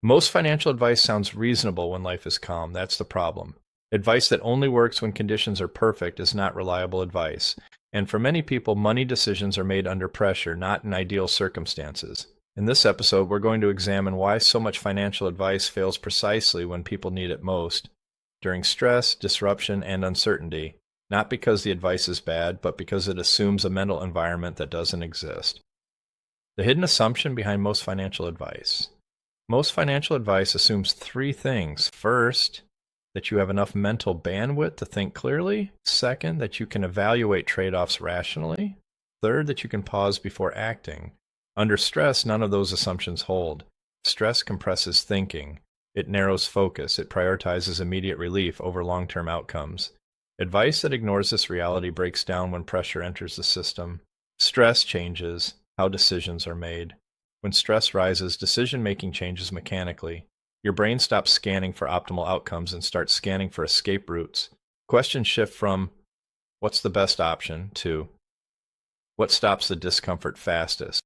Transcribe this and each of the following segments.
Most financial advice sounds reasonable when life is calm. That's the problem. Advice that only works when conditions are perfect is not reliable advice. And for many people, money decisions are made under pressure, not in ideal circumstances. In this episode, we're going to examine why so much financial advice fails precisely when people need it most, during stress, disruption, and uncertainty, not because the advice is bad, but because it assumes a mental environment that doesn't exist. The hidden assumption behind most financial advice. Most financial advice assumes three things. First, that you have enough mental bandwidth to think clearly. Second, that you can evaluate trade-offs rationally. Third, that you can pause before acting. Under stress, none of those assumptions hold. Stress compresses thinking. It narrows focus. It prioritizes immediate relief over long-term outcomes. Advice that ignores this reality breaks down when pressure enters the system. Stress changes how decisions are made. When stress rises, decision-making changes mechanically. Your brain stops scanning for optimal outcomes and starts scanning for escape routes. Questions shift from, what's the best option, to, what stops the discomfort fastest?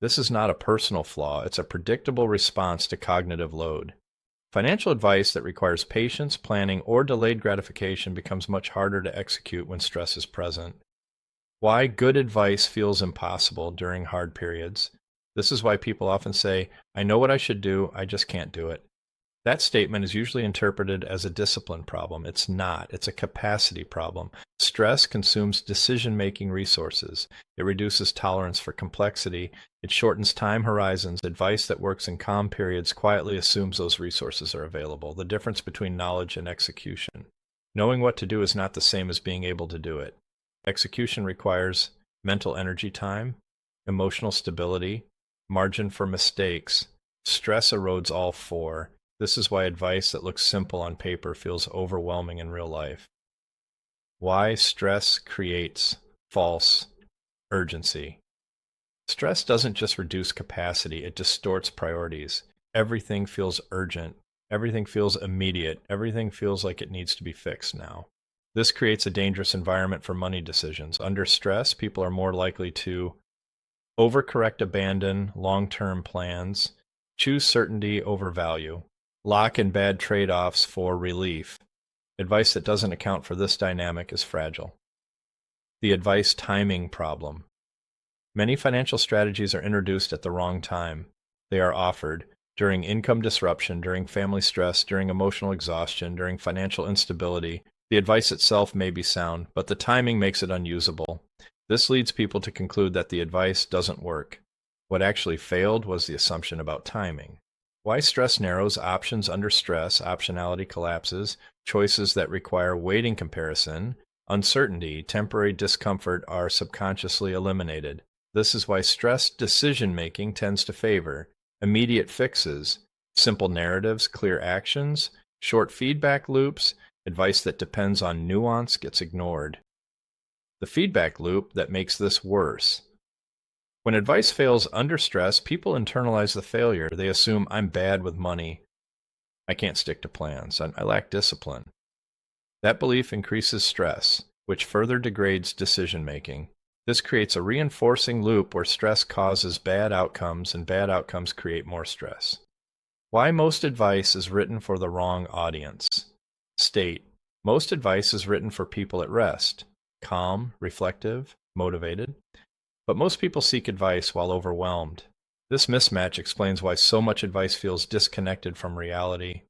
This is not a personal flaw, it's a predictable response to cognitive load. Financial advice that requires patience, planning, or delayed gratification becomes much harder to execute when stress is present. Why good advice feels impossible during hard periods. This is why people often say, I know what I should do, I just can't do it. That statement is usually interpreted as a discipline problem. It's not. It's a capacity problem. Stress consumes decision-making resources. It reduces tolerance for complexity. It shortens time horizons. Advice that works in calm periods quietly assumes those resources are available. The difference between knowledge and execution. Knowing what to do is not the same as being able to do it. Execution requires mental energy time, emotional stability, margin for mistakes. Stress erodes all four. This is why advice that looks simple on paper feels overwhelming in real life. Why stress creates false urgency. Stress doesn't just reduce capacity, it distorts priorities. Everything feels urgent. Everything feels immediate. Everything feels like it needs to be fixed now. This creates a dangerous environment for money decisions. Under stress, people are more likely to overcorrect, abandon long-term plans, choose certainty over value, lock in bad trade-offs for relief. Advice that doesn't account for this dynamic is fragile. The advice timing problem. Many financial strategies are introduced at the wrong time. They are offered during income disruption, during family stress, during emotional exhaustion, during financial instability. The advice itself may be sound, but the timing makes it unusable. This leads people to conclude that the advice doesn't work. What actually failed was the assumption about timing. Why stress narrows options under stress, optionality collapses, choices that require weighting comparison, uncertainty, temporary discomfort are subconsciously eliminated. This is why stress decision-making tends to favor immediate fixes, simple narratives, clear actions, short feedback loops. Advice that depends on nuance gets ignored. The feedback loop that makes this worse. When advice fails under stress, people internalize the failure. They assume I'm bad with money. I can't stick to plans. I lack discipline. That belief increases stress, which further degrades decision-making. This creates a reinforcing loop where stress causes bad outcomes and bad outcomes create more stress. Why most advice is written for the wrong audience. State. Most advice is written for people at rest, calm, reflective, motivated. But most people seek advice while overwhelmed. This mismatch explains why so much advice feels disconnected from reality.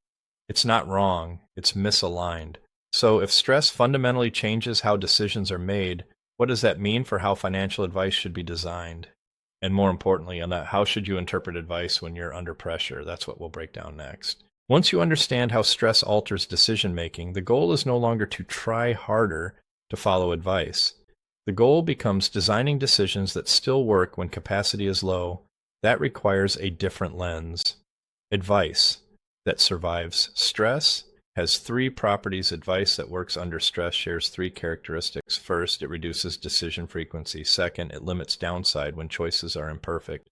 It's not wrong, it's misaligned. So if stress fundamentally changes how decisions are made, what does that mean for how financial advice should be designed? And more importantly, on that, how should you interpret advice when you're under pressure? That's what we'll break down next. Once you understand how stress alters decision-making, the goal is no longer to try harder to follow advice. The goal becomes designing decisions that still work when capacity is low. That requires a different lens. Advice that survives stress has three properties. Advice that works under stress shares three characteristics. First, it reduces decision frequency. Second, it limits downside when choices are imperfect.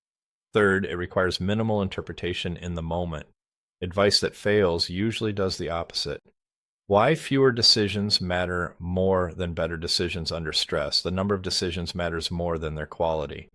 Third, it requires minimal interpretation in the moment. Advice that fails usually does the opposite. Why fewer decisions matter more than better decisions under stress. The number of decisions matters more than their quality.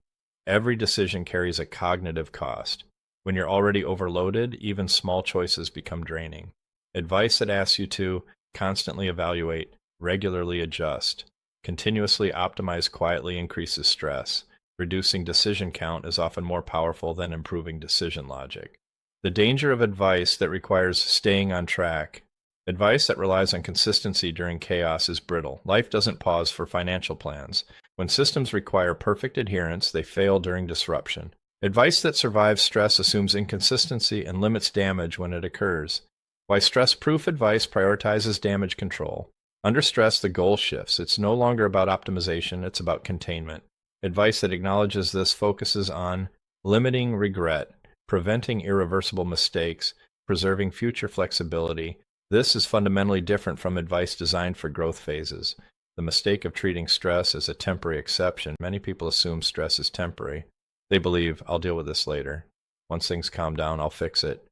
Every decision carries a cognitive cost. When you're already overloaded, even small choices become draining. Advice that asks you to constantly evaluate, regularly adjust, continuously optimize quietly increases stress. Reducing decision count is often more powerful than improving decision logic. The danger of advice that requires staying on track. Advice that relies on consistency during chaos is brittle. Life doesn't pause for financial plans. When systems require perfect adherence, they fail during disruption. Advice that survives stress assumes inconsistency and limits damage when it occurs. Why stress-proof advice prioritizes damage control. Under stress, the goal shifts. It's no longer about optimization, it's about containment. Advice that acknowledges this focuses on limiting regret, preventing irreversible mistakes, preserving future flexibility. This is fundamentally different from advice designed for growth phases. The mistake of treating stress as a temporary exception. Many people assume stress is temporary. They believe, I'll deal with this later. Once things calm down, I'll fix it.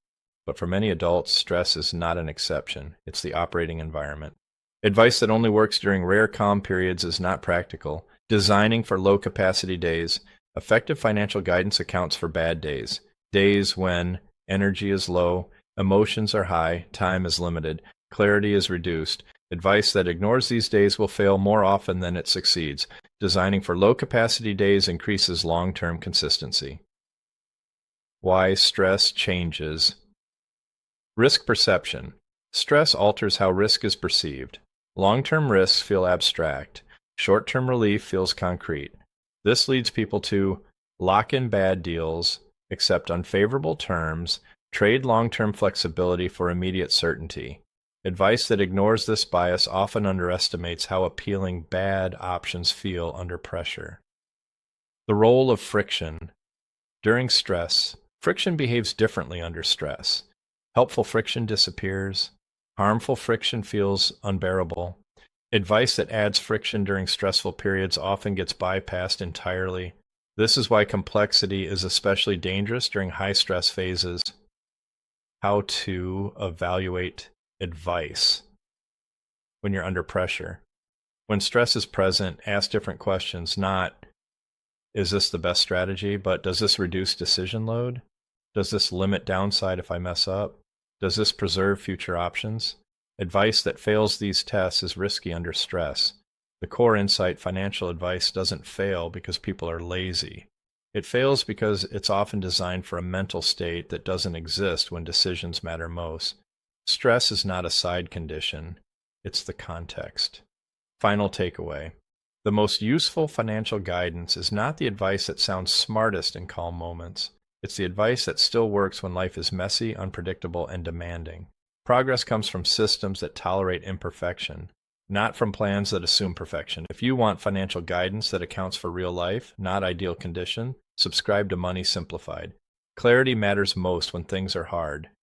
But for many adults, stress is not an exception. It's the operating environment. Advice that only works during rare calm periods is not practical. Designing for low-capacity days. Effective financial guidance accounts for bad days. Days when energy is low, emotions are high, time is limited, clarity is reduced. Advice that ignores these days will fail more often than it succeeds. Designing for low-capacity days increases long-term consistency. Why stress changes. Risk perception. Stress alters how risk is perceived. Long-term risks feel abstract. Short-term relief feels concrete. This leads people to lock in bad deals, accept unfavorable terms, trade long-term flexibility for immediate certainty. Advice that ignores this bias often underestimates how appealing bad options feel under pressure. The role of friction. During stress, friction behaves differently under stress. Helpful friction disappears. Harmful friction feels unbearable. Advice that adds friction during stressful periods often gets bypassed entirely. This is why complexity is especially dangerous during high-stress phases. How to evaluate advice when you're under pressure. When stress is present, ask different questions, not, is this the best strategy, but does this reduce decision load? Does this limit downside if I mess up? Does this preserve future options? Advice that fails these tests is risky under stress. The core insight: financial advice doesn't fail because people are lazy. It fails because it's often designed for a mental state that doesn't exist when decisions matter most. Stress is not a side condition, it's the context. Final takeaway. The most useful financial guidance is not the advice that sounds smartest in calm moments. It's the advice that still works when life is messy, unpredictable, and demanding. Progress comes from systems that tolerate imperfection, not from plans that assume perfection. If you want financial guidance that accounts for real life, not ideal condition, subscribe to Money Simplified. Clarity matters most when things are hard.